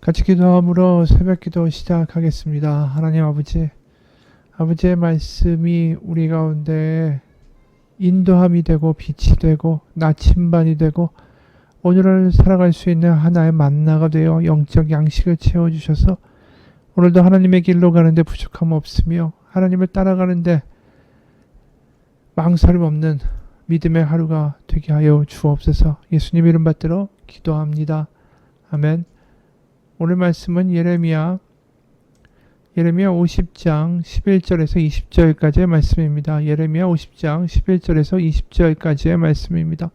같이 기도함으로 새벽기도 시작하겠습니다. 하나님 아버지, 아버지의 말씀이 우리 가운데 인도함이 되고 빛이 되고 나침반이 되고 오늘을 살아갈 수 있는 하나의 만나가 되어 영적 양식을 채워주셔서 오늘도 하나님의 길로 가는데 부족함 없으며 하나님을 따라가는데 망설임 없는 믿음의 하루가 되게 하여 주옵소서. 예수님 이름 받들어 기도합니다. 아멘. 오늘 말씀은 예레미야 50장 11절에서 20절까지의 말씀입니다. 예레미야 50장 11절에서 20절까지의 말씀입니다.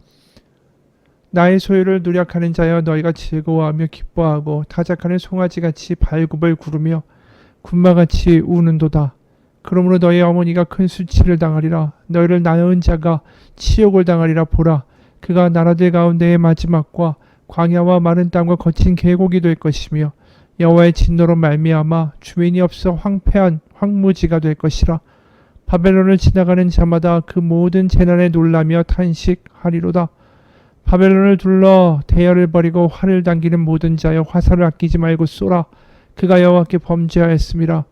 나의 소유를 누략하는 자여, 너희가 즐거워하며 기뻐하고 타작하는 송아지같이 발굽을 구르며 군마같이 우는도다. 그러므로 너희 어머니가 큰 수치를 당하리라. 너희를 낳은 자가 치욕을 당하리라. 보라, 그가 나라들 가운데의 마지막과 광야와 마른 땅과 거친 계곡이 될 것이며 여호와의 진노로 말미암아 주민이 없어 황폐한 황무지가 될 것이라. 바벨론을 지나가는 자마다 그 모든 재난에 놀라며 탄식하리로다. 바벨론을 둘러 대열을 벌이고 활을 당기는 모든 자여, 화살을 아끼지 말고 쏘라. 그가 여호와께 범죄하였음이라.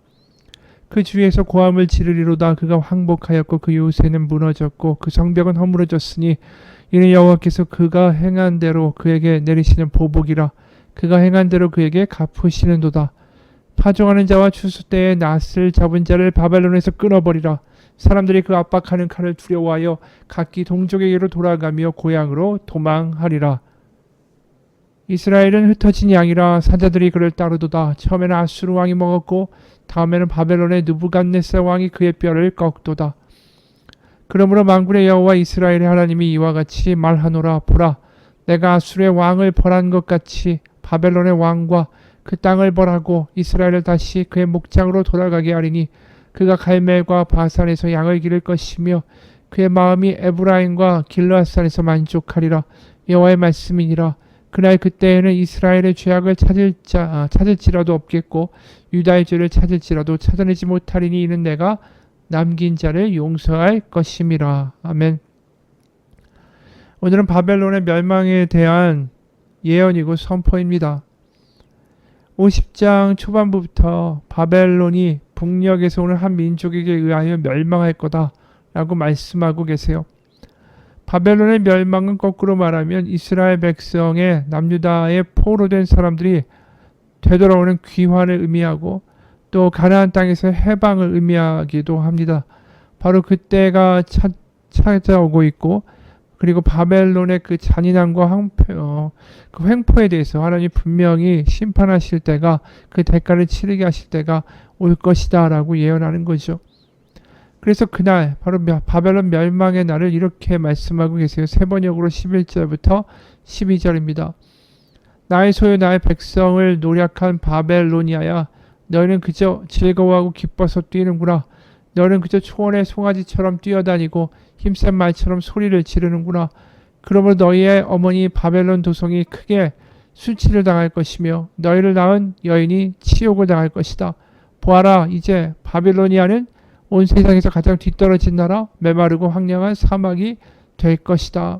그 주위에서 고함을 지르리로다. 그가 항복하였고 그 요새는 무너졌고 그 성벽은 허물어졌으니 이는 여호와께서 그가 행한 대로 그에게 내리시는 보복이라. 그가 행한 대로 그에게 갚으시는도다. 파종하는 자와 추수 때에 낫을 잡은 자를 바벨론에서 끊어버리라. 사람들이 그 압박하는 칼을 두려워하여 각기 동족에게로 돌아가며 고향으로 도망하리라. 이스라엘은 흩어진 양이라 사자들이 그를 따르도다. 처음에는 아수르 왕이 먹었고 다음에는 바벨론의 느부갓네살 왕이 그의 뼈를 꺾도다. 그러므로 만군의 여호와 이스라엘의 하나님이 이와 같이 말하노라. 보라, 내가 아수르의 왕을 벌한 것 같이 바벨론의 왕과 그 땅을 벌하고 이스라엘을 다시 그의 목장으로 돌아가게 하리니 그가 갈멜과 바산에서 양을 기를 것이며 그의 마음이 에브라임과 길르앗산에서 만족하리라. 여호와의 말씀이니라. 그날 그때에는 이스라엘의 죄악을 찾을지라도 없겠고 유다의 죄를 찾을지라도 찾아내지 못하리니 이는 내가 남긴 자를 용서할 것임이라. 아멘. 오늘은 바벨론의 멸망에 대한 예언이고 선포입니다. 50장 초반부터 바벨론이 북녘에서 오는 한 민족에게 의하여 멸망할 거다 라고 말씀하고 계세요. 바벨론의 멸망은 거꾸로 말하면 이스라엘 백성의 남유다의 포로된 사람들이 되돌아오는 귀환을 의미하고 또 가나안 땅에서 해방을 의미하기도 합니다. 바로 그때가 찾아오고 있고, 그리고 바벨론의 그 잔인함과 그 횡포에 대해서 하나님이 분명히 심판하실 때가, 그 대가를 치르게 하실 때가 올 것이다 라고 예언하는 거죠. 그래서 그날 바로 바벨론 멸망의 날을 이렇게 말씀하고 계세요. 세 번역으로 11절부터 12절입니다. 나의 소유 나의 백성을 노략한 바벨로니아야, 너희는 그저 즐거워하고 기뻐서 뛰는구나. 너희는 그저 초원의 송아지처럼 뛰어다니고 힘센 말처럼 소리를 지르는구나. 그러므로 너희의 어머니 바벨론 도성이 크게 수치를 당할 것이며 너희를 낳은 여인이 치욕을 당할 것이다. 보아라, 이제 바벨로니아는 온 세상에서 가장 뒤떨어진 나라, 메마르고 황량한 사막이 될 것이다.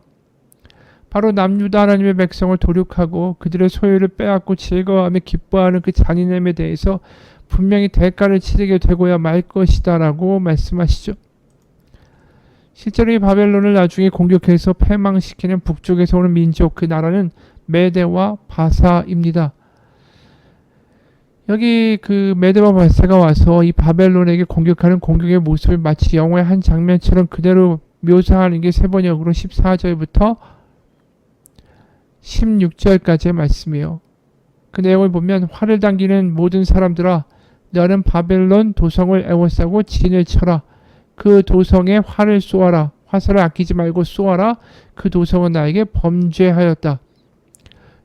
바로 남유다 하나님의 백성을 도륙하고 그들의 소유를 빼앗고 즐거워하며 기뻐하는 그 잔인함에 대해서 분명히 대가를 치르게 되고야 말 것이다 라고 말씀하시죠. 실제로 이 바벨론을 나중에 공격해서 패망시키는 북쪽에서 오는 민족, 그 나라는 메대와 바사입니다. 여기 그 메드바 발사가 와서 이 바벨론에게 공격하는 공격의 모습을 마치 영화의 한 장면처럼 그대로 묘사하는 게 세번역으로 14절부터 16절까지의 말씀이에요. 그 내용을 보면 활을 당기는 모든 사람들아 너는 바벨론 도성을 애워싸고 진을 쳐라. 그 도성에 활을 쏘아라. 화살을 아끼지 말고 쏘아라. 그 도성은 나에게 범죄하였다.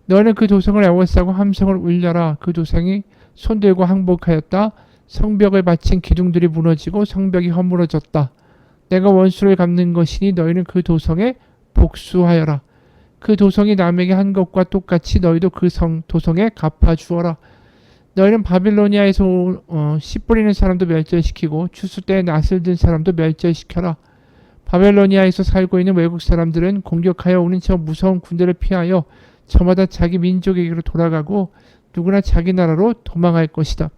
너는 그 도성을 애워싸고 함성을 울려라. 그 도성이 손들고 항복하였다. 성벽을 바친 기둥들이 무너지고 성벽이 허물어졌다. 내가 원수를 갚는 것이니 너희는 그 도성에 복수하여라. 그 도성이 남에게 한 것과 똑같이 너희도 그 도성에 갚아주어라. 너희는 바빌로니아에서 씨 뿌리는 사람도 멸절시키고 추수 때에 낫을 든 사람도 멸절시켜라. 바벨로니아에서 살고 있는 외국 사람들은 공격하여 오는 저 무서운 군대를 피하여 저마다 자기 민족에게로 돌아가고 누구나 자기 나라로 도망할 것이다.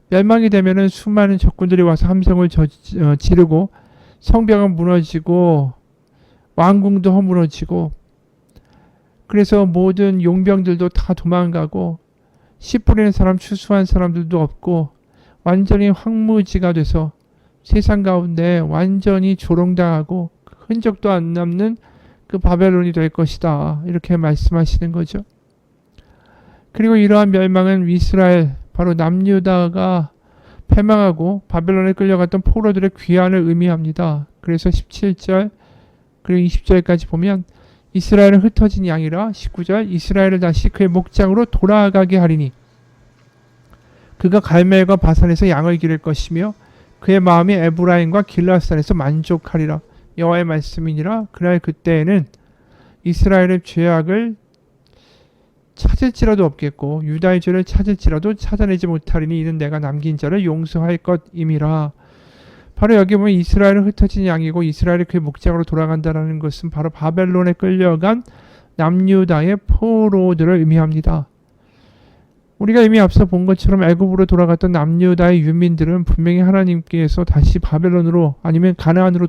멸망이 되면은 수많은 적군들이 와서 함성을 지르고 성벽은 무너지고 왕궁도 허물어지고 그래서 모든 용병들도 다 도망가고 씨 뿌리는 사람 추수한 사람들도 없고 완전히 황무지가 돼서 세상 가운데 완전히 조롱당하고 흔적도 안 남는 그 바벨론이 될 것이다. 이렇게 말씀하시는 거죠. 그리고 이러한 멸망은 이스라엘 바로 남유다가 패망하고 바벨론에 끌려갔던 포로들의 귀환을 의미합니다. 그래서 17절 그리고 20절까지 보면 이스라엘은 흩어진 양이라 19절 이스라엘을 다시 그의 목장으로 돌아가게 하리니 그가 갈멜과 바산에서 양을 기를 것이며 그의 마음이 에브라임과 길라산에서 만족하리라. 여호와의 말씀이니라. 그날 그때에는 이스라엘의 죄악을 찾을지라도 없겠고 유다의 죄를 찾을지라도 찾아내지 못하리니 이는 내가 남긴 자를 용서할 것임이라. 바로 여기 보면 이스라엘은 흩어진 양이고 이스라엘이 그의 목장으로 돌아간다는 것은 바로 바벨론에 끌려간 남유다의 포로들을 의미합니다. 우리가 이미 앞서 본 것처럼 애굽으로 돌아갔던 남유다의 유민들은 분명히 하나님께서 다시 바벨론으로 아니면 가나안으로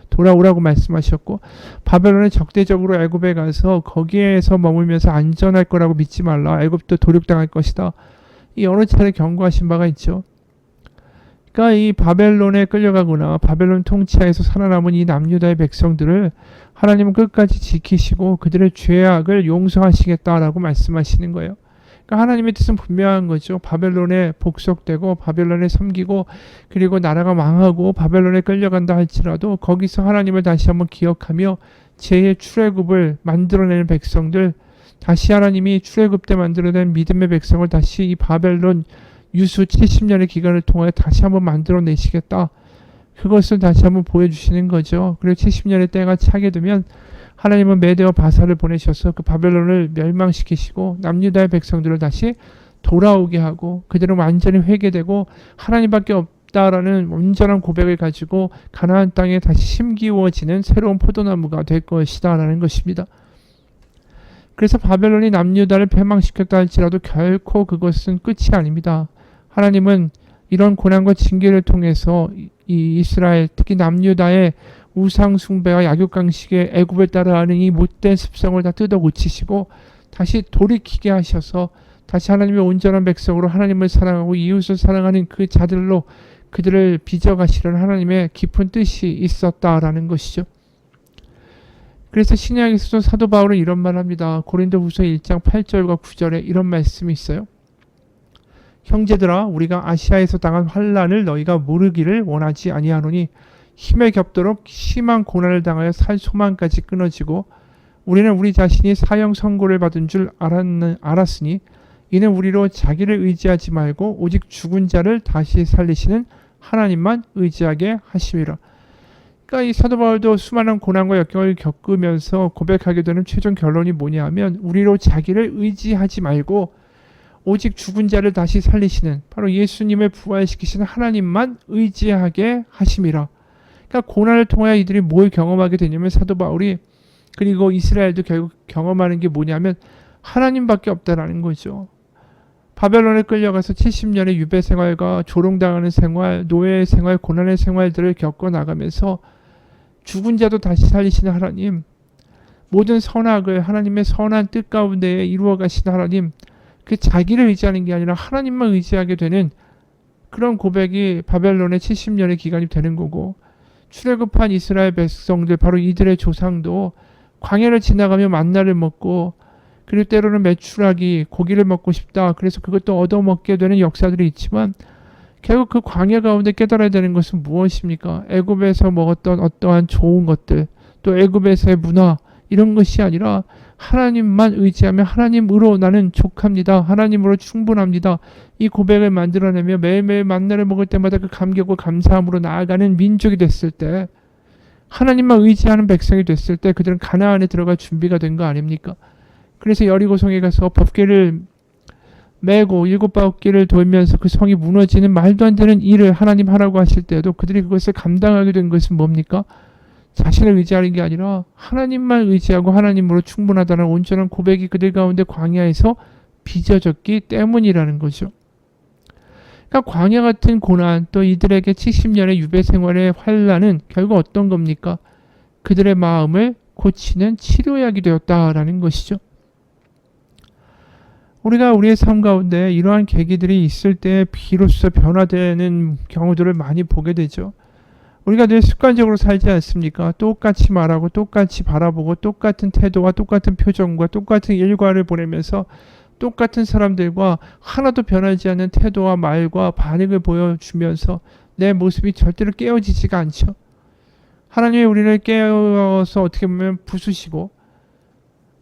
돌아오라고 말씀하셨고 바벨론은 적대적으로 애굽에 가서 거기에서 머물면서 안전할 거라고 믿지 말라. 애굽도 도륙당할 것이다. 이 여러 차례 경고하신 바가 있죠. 그러니까 이 바벨론에 끌려가거나 바벨론 통치하에서 살아남은 이 남유다의 백성들을 하나님은 끝까지 지키시고 그들의 죄악을 용서하시겠다라고 말씀하시는 거예요. 그러니까 하나님의 뜻은 분명한 거죠. 바벨론에 복속되고 바벨론에 섬기고 그리고 나라가 망하고 바벨론에 끌려간다 할지라도 거기서 하나님을 다시 한번 기억하며 제2의 출애굽을 만들어내는 백성들, 다시 하나님이 출애굽 때 만들어낸 믿음의 백성을 다시 이 바벨론 유수 70년의 기간을 통하여 다시 한번 만들어내시겠다. 그것을 다시 한번 보여주시는 거죠. 그리고 70년의 때가 차게 되면 하나님은 메대와 바사를 보내셔서 그 바벨론을 멸망시키시고 남유다의 백성들을 다시 돌아오게 하고 그들은 완전히 회개되고 하나님밖에 없다라는 온전한 고백을 가지고 가나안 땅에 다시 심기워지는 새로운 포도나무가 될 것이다 라는 것입니다. 그래서 바벨론이 남유다를 패망시켰다 할지라도 결코 그것은 끝이 아닙니다. 하나님은 이런 고난과 징계를 통해서 이 이스라엘 특히 남유다의 우상 숭배와 약육강식의 애굽을 따라하는 이 못된 습성을 다 뜯어 고치시고 다시 돌이키게 하셔서 다시 하나님의 온전한 백성으로 하나님을 사랑하고 이웃을 사랑하는 그 자들로 그들을 빚어가시려는 하나님의 깊은 뜻이 있었다라는 것이죠. 그래서 신약에서도 사도 바울은 이런 말을 합니다. 고린도후서 1장 8절과 9절에 이런 말씀이 있어요. 형제들아 우리가 아시아에서 당한 환난을 너희가 모르기를 원하지 아니하노니 힘에 겹도록 심한 고난을 당하여 살 소망까지 끊어지고 우리는 우리 자신이 사형 선고를 받은 줄 알았으니 이는 우리로 자기를 의지하지 말고 오직 죽은 자를 다시 살리시는 하나님만 의지하게 하심이라. 그러니까 이 사도 바울도 수많은 고난과 역경을 겪으면서 고백하게 되는 최종 결론이 뭐냐 하면 우리로 자기를 의지하지 말고 오직 죽은 자를 다시 살리시는 바로 예수님을 부활시키시는 하나님만 의지하게 하심이라. 그러니까 고난을 통하여 이들이 뭘 경험하게 되냐면 사도 바울이 그리고 이스라엘도 결국 경험하는 게 뭐냐면 하나님밖에 없다라는 거죠. 바벨론에 끌려가서 70년의 유배 생활과 조롱당하는 생활, 노예의 생활, 고난의 생활들을 겪어나가면서 죽은 자도 다시 살리시는 하나님, 모든 선악을 하나님의 선한 뜻 가운데에 이루어 가시는 하나님, 그 자기를 의지하는 게 아니라 하나님만 의지하게 되는 그런 고백이 바벨론의 70년의 기간이 되는 거고, 출애굽한 이스라엘 백성들, 바로 이들의 조상도 광야를 지나가며 만나를 먹고, 그리고 때로는 메추라기, 고기를 먹고 싶다, 그래서 그것도 얻어먹게 되는 역사들이 있지만, 결국 그 광야 가운데 깨달아야 되는 것은 무엇입니까? 애굽에서 먹었던 어떠한 좋은 것들, 또 애굽에서의 문화, 이런 것이 아니라 하나님만 의지하며 하나님으로 나는 족합니다, 하나님으로 충분합니다, 이 고백을 만들어내며 매일매일 만나를 먹을 때마다 그 감격과 감사함으로 나아가는 민족이 됐을 때, 하나님만 의지하는 백성이 됐을 때 그들은 가나안에 들어갈 준비가 된 거 아닙니까? 그래서 여리고성에 가서 법궤를 메고 7바퀴를 돌면서 그 성이 무너지는 말도 안 되는 일을 하나님 하라고 하실 때에도 그들이 그것을 감당하게 된 것은 뭡니까? 자신을 의지하는 게 아니라 하나님만 의지하고 하나님으로 충분하다는 온전한 고백이 그들 가운데 광야에서 빚어졌기 때문이라는 거죠. 그러니까 광야 같은 고난, 또 이들에게 70년의 유배 생활의 환란은 결국 어떤 겁니까? 그들의 마음을 고치는 치료약이 되었다라는 것이죠. 우리가 우리의 삶 가운데 이러한 계기들이 있을 때 비로소 변화되는 경우들을 많이 보게 되죠. 우리가 늘 습관적으로 살지 않습니까? 똑같이 말하고 똑같이 바라보고 똑같은 태도와 똑같은 표정과 똑같은 일과를 보내면서 똑같은 사람들과 하나도 변하지 않는 태도와 말과 반응을 보여주면서 내 모습이 절대로 깨어지지가 않죠. 하나님이 우리를 깨어서 어떻게 보면 부수시고,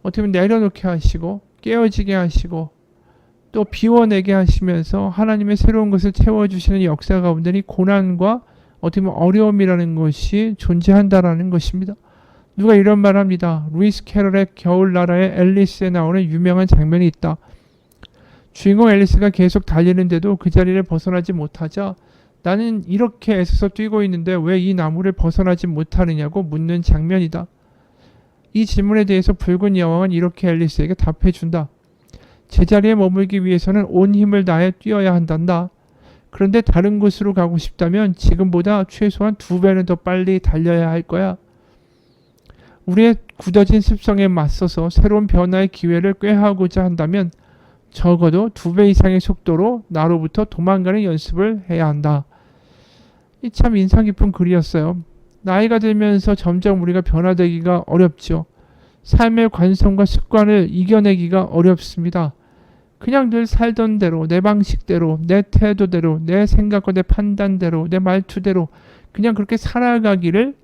어떻게 보면 내려놓게 하시고, 깨어지게 하시고, 또 비워내게 하시면서 하나님의 새로운 것을 채워주시는 역사 가운데 이 고난과 어떻게 보면 어려움이라는 것이 존재한다라는 것입니다. 누가 이런 말 합니다. 루이스 캐럴의 겨울나라의 앨리스에 나오는 유명한 장면이 있다. 주인공 앨리스가 계속 달리는데도 그 자리를 벗어나지 못하자 나는 이렇게 애써서 뛰고 있는데 왜 이 나무를 벗어나지 못하느냐고 묻는 장면이다. 이 질문에 대해서 붉은 여왕은 이렇게 앨리스에게 답해준다. 제자리에 머물기 위해서는 온 힘을 다해 뛰어야 한단다. 그런데 다른 곳으로 가고 싶다면 지금보다 최소한 2배는 더 빨리 달려야 할 거야. 우리의 굳어진 습성에 맞서서 새로운 변화의 기회를 꾀하고자 한다면 적어도 2배 이상의 속도로 나로부터 도망가는 연습을 해야 한다. 이 참 인상 깊은 글이었어요. 나이가 들면서 점점 우리가 변화되기가 어렵죠. 삶의 관성과 습관을 이겨내기가 어렵습니다. 그냥 늘 살던 대로, 내 방식대로, 내 태도대로, 내 생각과 내 판단대로, 내 말투대로 그냥 그렇게 살아가기를,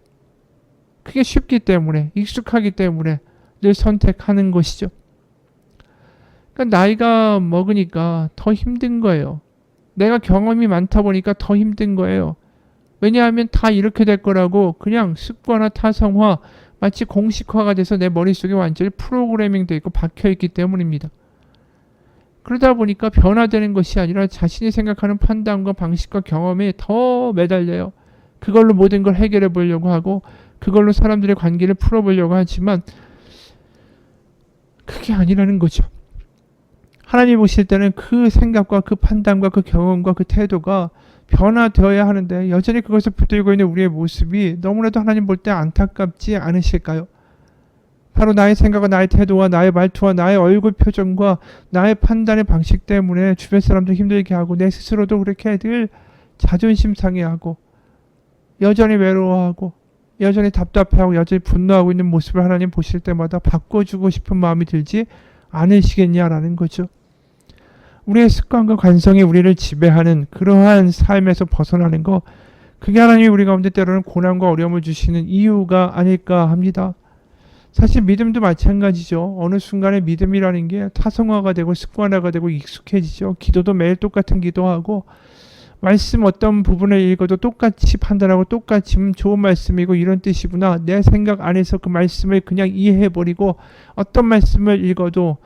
그게 쉽기 때문에, 익숙하기 때문에 늘 선택하는 것이죠. 그러니까 나이가 먹으니까 더 힘든 거예요. 내가 경험이 많다 보니까 더 힘든 거예요. 왜냐하면 다 이렇게 될 거라고 그냥 습관화, 타성화, 마치 공식화가 돼서 내 머릿속에 완전히 프로그래밍 되어 있고 박혀있기 때문입니다. 그러다 보니까 변화되는 것이 아니라 자신이 생각하는 판단과 방식과 경험에 더 매달려요. 그걸로 모든 걸 해결해 보려고 하고 그걸로 사람들의 관계를 풀어보려고 하지만 그게 아니라는 거죠. 하나님 보실 때는 그 생각과 그 판단과 그 경험과 그 태도가 변화되어야 하는데 여전히 그것을 붙들고 있는 우리의 모습이 너무나도 하나님 볼 때 안타깝지 않으실까요? 바로 나의 생각과 나의 태도와 나의 말투와 나의 얼굴 표정과 나의 판단의 방식 때문에 주변 사람도 힘들게 하고 내 스스로도 그렇게 늘 자존심 상해하고 여전히 외로워하고 여전히 답답해하고 여전히 분노하고 있는 모습을 하나님 보실 때마다 바꿔주고 싶은 마음이 들지 않으시겠냐라는 거죠. 우리의 습관과 관성이 우리를 지배하는 그러한 삶에서 벗어나는 거, 그게 하나님이 우리 가운데 때로는 고난과 어려움을 주시는 이유가 아닐까 합니다. 사실 믿음도 마찬가지죠. 어느 순간에 믿음이라는 게 타성화가 되고 습관화가 되고 익숙해지죠. 기도도 매일 똑같은 기도하고 말씀 어떤 부분을 읽어도 똑같이 판단하고 똑같이 좋은 말씀이고 이런 뜻이구나, 내 생각 안에서 그 말씀을 그냥 이해해버리고 어떤 말씀을 읽어도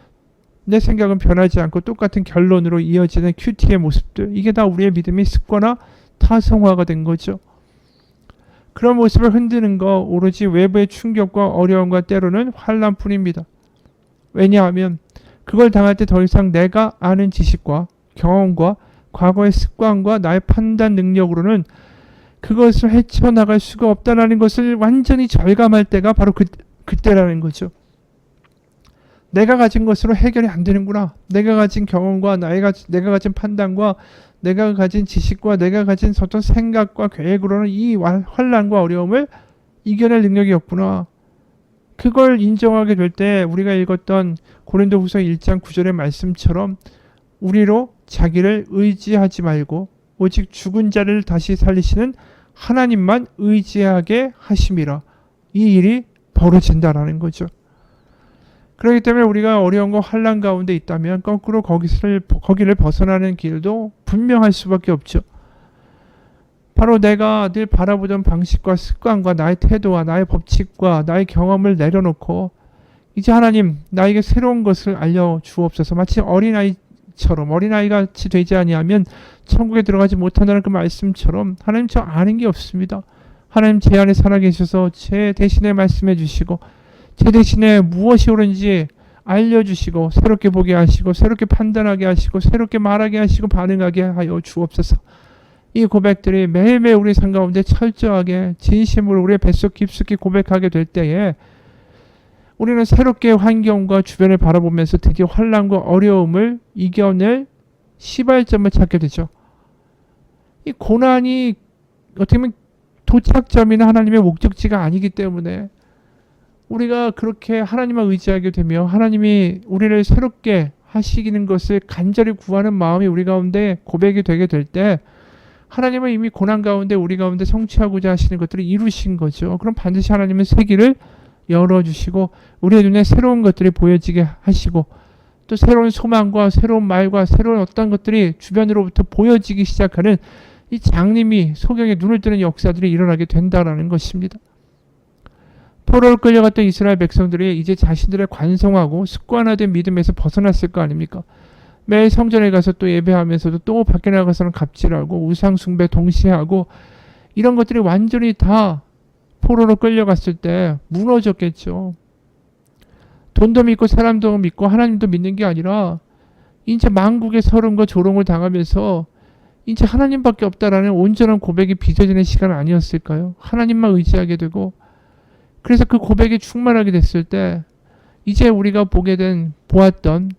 내 생각은 변하지 않고 똑같은 결론으로 이어지는 큐티의 모습들, 이게 다 우리의 믿음이 습관화, 타성화가 된 거죠. 그런 모습을 흔드는 거 오로지 외부의 충격과 어려움과 때로는 환난뿐입니다. 왜냐하면 그걸 당할 때 더 이상 내가 아는 지식과 경험과 과거의 습관과 나의 판단 능력으로는 그것을 헤쳐나갈 수가 없다는 것을 완전히 절감할 때가 바로 그때라는 거죠. 내가 가진 것으로 해결이 안 되는구나. 내가 가진 경험과 내가 가진 판단과 내가 가진 지식과 내가 가진 어떤 생각과 계획으로는 이 환난과 어려움을 이겨낼 능력이 없구나. 그걸 인정하게 될 때 우리가 읽었던 고린도후서 1장 9절의 말씀처럼 우리로 자기를 의지하지 말고 오직 죽은 자를 다시 살리시는 하나님만 의지하게 하심이라. 이 일이 벌어진다라는 거죠. 그렇기 때문에 우리가 어려움과 환난 가운데 있다면 거꾸로 거기를 벗어나는 길도 분명할 수밖에 없죠. 바로 내가 늘 바라보던 방식과 습관과 나의 태도와 나의 법칙과 나의 경험을 내려놓고 이제 하나님 나에게 새로운 것을 알려주옵소서. 마치 어린아이같이 되지 아니하면 천국에 들어가지 못한다는 그 말씀처럼 하나님 저 아는 게 없습니다. 하나님 제 안에 살아계셔서 제 대신에 말씀해 주시고 제 대신에 무엇이 옳은지 알려주시고 새롭게 보게 하시고 새롭게 판단하게 하시고 새롭게 말하게 하시고 반응하게 하여 주옵소서. 이 고백들이 매일매일 우리 삶 가운데 철저하게 진심으로 우리의 뱃속 깊숙이 고백하게 될 때에 우리는 새롭게 환경과 주변을 바라보면서 드디어 환난과 어려움을 이겨낼 시발점을 찾게 되죠. 이 고난이 어떻게 보면 도착점이나 하나님의 목적지가 아니기 때문에 우리가 그렇게 하나님을 의지하게 되며 하나님이 우리를 새롭게 하시는 것을 간절히 구하는 마음이 우리 가운데 고백이 되게 될 때 하나님은 이미 고난 가운데 우리 가운데 성취하고자 하시는 것들을 이루신 거죠. 그럼 반드시 하나님은 세기를 열어주시고 우리의 눈에 새로운 것들이 보여지게 하시고 또 새로운 소망과 새로운 말과 새로운 어떤 것들이 주변으로부터 보여지기 시작하는 이 장님이 소경의 눈을 뜨는 역사들이 일어나게 된다라는 것입니다. 포로로 끌려갔던 이스라엘 백성들이 이제 자신들의 관성하고 습관화된 믿음에서 벗어났을 거 아닙니까? 매일 성전에 가서 또 예배하면서도 또 밖에 나가서는 갑질하고 우상 숭배 동시에 하고 이런 것들이 완전히 다 포로로 끌려갔을 때 무너졌겠죠. 돈도 믿고 사람도 믿고 하나님도 믿는 게 아니라 이제 만국의 서름과 조롱을 당하면서 이제 하나님밖에 없다라는 온전한 고백이 빚어지는 시간 아니었을까요? 하나님만 의지하게 되고 그래서 그 고백이 충만하게 됐을 때 이제 우리가 보았던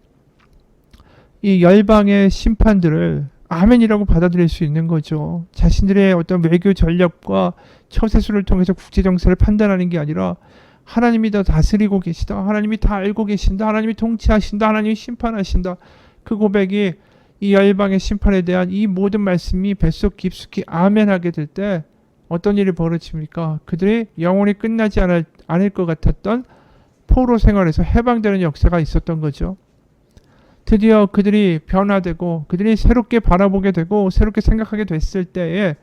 이 열방의 심판들을 아멘이라고 받아들일 수 있는 거죠. 자신들의 어떤 외교 전략과 처세술을 통해서 국제정세를 판단하는 게 아니라 하나님이 다 다스리고 계시다. 하나님이 다 알고 계신다. 하나님이 통치하신다. 하나님이 심판하신다. 그 고백이 이 열방의 심판에 대한 이 모든 말씀이 뱃속 깊숙이 아멘하게 될 때 어떤 일이 벌어집니까? 그들이 영원히 끝나지 않을 것 같았던 포로 생활에서 해방되는 역사가 있었던 거죠. 드디어 그들이 변화되고 그들이 새롭게 바라보게 되고 새롭게 생각하게 됐을 때에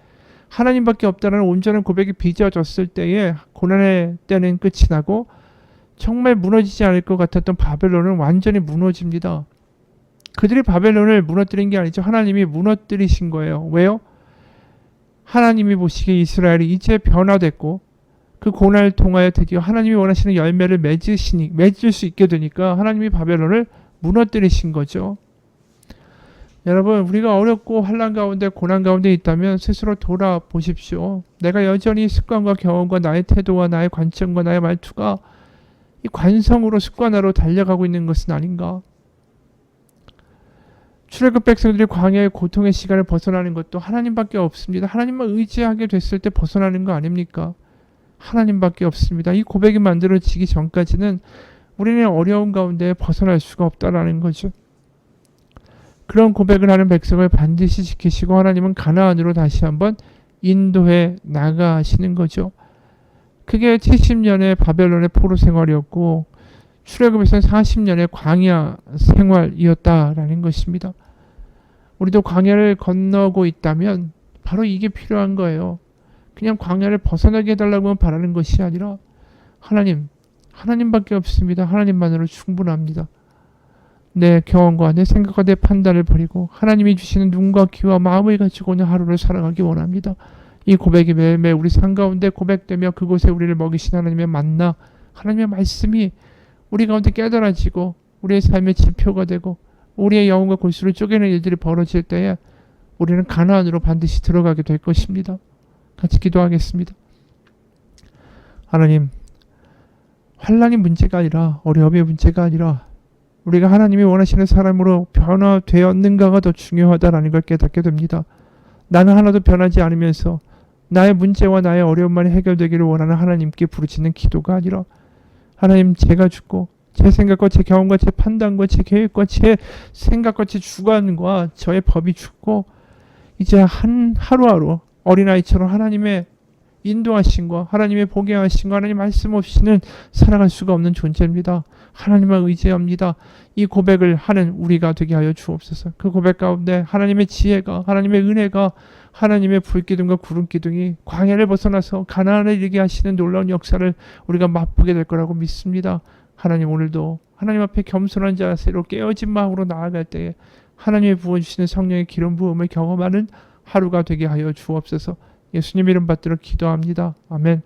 하나님밖에 없다는 온전한 고백이 빚어졌을 때에 고난의 때는 끝이 나고 정말 무너지지 않을 것 같았던 바벨론은 완전히 무너집니다. 그들이 바벨론을 무너뜨린 게 아니죠. 하나님이 무너뜨리신 거예요. 왜요? 하나님이 보시기에 이스라엘이 이제 변화됐고 그 고난을 통하여 드디어 하나님이 원하시는 열매를 맺을 수 있게 되니까 하나님이 바벨론을 무너뜨리신 거죠. 여러분 우리가 어렵고 환난 가운데 고난 가운데 있다면 스스로 돌아보십시오. 내가 여전히 습관과 경험과 나의 태도와 나의 관점과 나의 말투가 이 관성으로 습관화로 달려가고 있는 것은 아닌가. 출애굽 백성들이 광야의 고통의 시간을 벗어나는 것도 하나님밖에 없습니다. 하나님만 의지하게 됐을 때 벗어나는 거 아닙니까? 하나님밖에 없습니다. 이 고백이 만들어지기 전까지는 우리는 어려운 가운데 벗어날 수가 없다라는 거죠. 그런 고백을 하는 백성을 반드시 지키시고 하나님은 가나안으로 다시 한번 인도해 나가시는 거죠. 그게 70년의 바벨론의 포로 생활이었고 출애굽에서는 40년의 광야 생활이었다라는 것입니다. 우리도 광야를 건너고 있다면 바로 이게 필요한 거예요. 그냥 광야를 벗어나게 해달라고 바라는 것이 아니라 하나님밖에 없습니다. 하나님만으로 충분합니다. 내 경험과 내 생각과 내 판단을 버리고 하나님이 주시는 눈과 귀와 마음을 가지고 오늘 하루를 살아가기 원합니다. 이 고백이 매일매일 우리 삶 가운데 고백되며 그곳에 우리를 먹이신 하나님의 만나 하나님의 말씀이 우리 가운데 깨달아지고 우리의 삶의 지표가 되고 우리의 영혼과 골수를 쪼개는 일들이 벌어질 때에 우리는 가나안으로 반드시 들어가게 될 것입니다. 같이 기도하겠습니다. 하나님, 환난이 문제가 아니라 어려움의 문제가 아니라 우리가 하나님이 원하시는 사람으로 변화되었는가가 더 중요하다라는 걸 깨닫게 됩니다. 나는 하나도 변하지 않으면서 나의 문제와 나의 어려움만 해결되기를 원하는 하나님께 부르짖는 기도가 아니라 하나님, 제가 죽고 제 생각과 제 경험과 제 판단과 제 계획과 제 생각과 제 주관과 저의 법이 죽고 이제 하루하루 어린아이처럼 하나님의 인도하심과 하나님의 보게 하심과 하나님 말씀 없이는 살아갈 수가 없는 존재입니다. 하나님만 의지합니다. 이 고백을 하는 우리가 되게 하여 주옵소서. 그 고백 가운데 하나님의 지혜가, 하나님의 은혜가, 하나님의 불기둥과 구름기둥이 광야를 벗어나서 가나안에 이르게 하시는 놀라운 역사를 우리가 맛보게 될 거라고 믿습니다. 하나님, 오늘도 하나님 앞에 겸손한 자세로 깨어진 마음으로 나아갈 때에 하나님이 부어주시는 성령의 기름 부음을 경험하는 하루가 되게 하여 주옵소서. 예수님 이름 받들어 기도합니다. 아멘.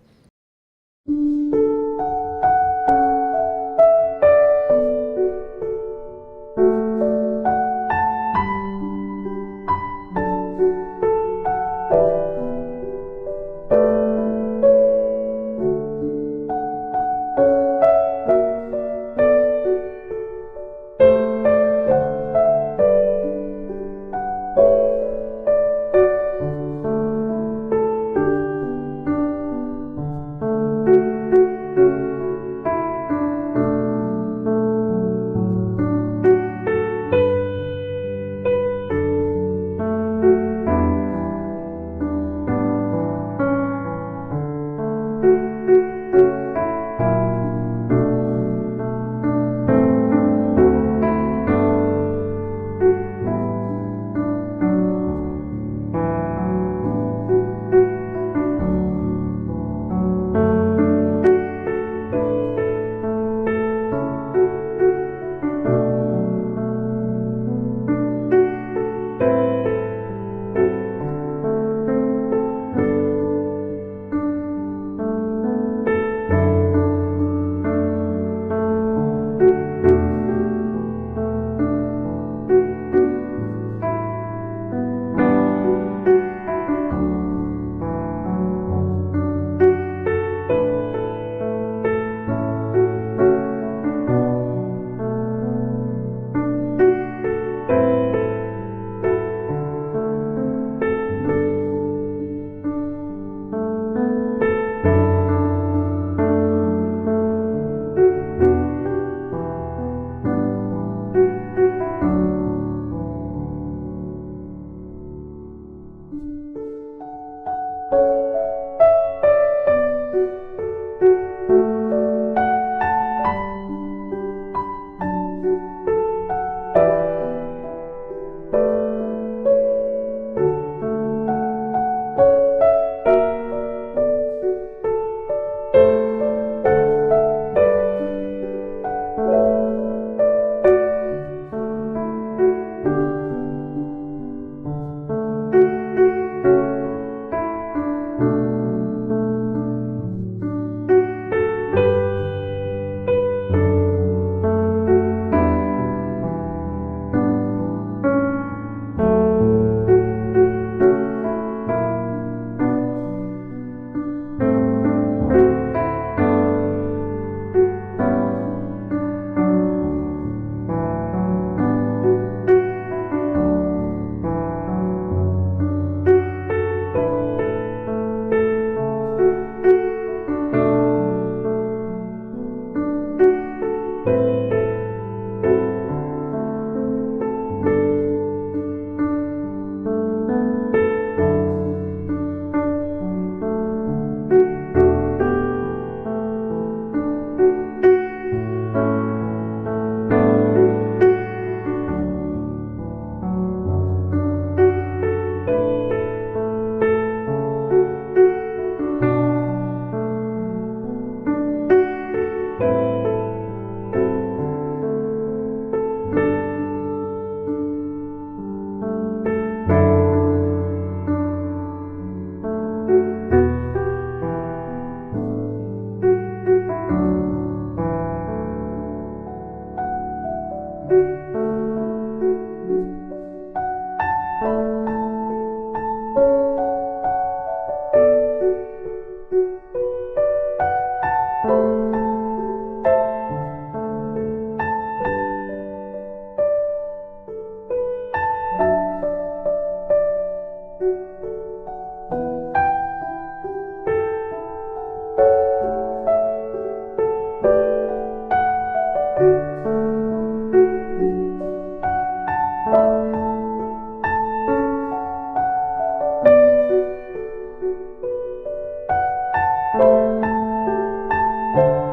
네.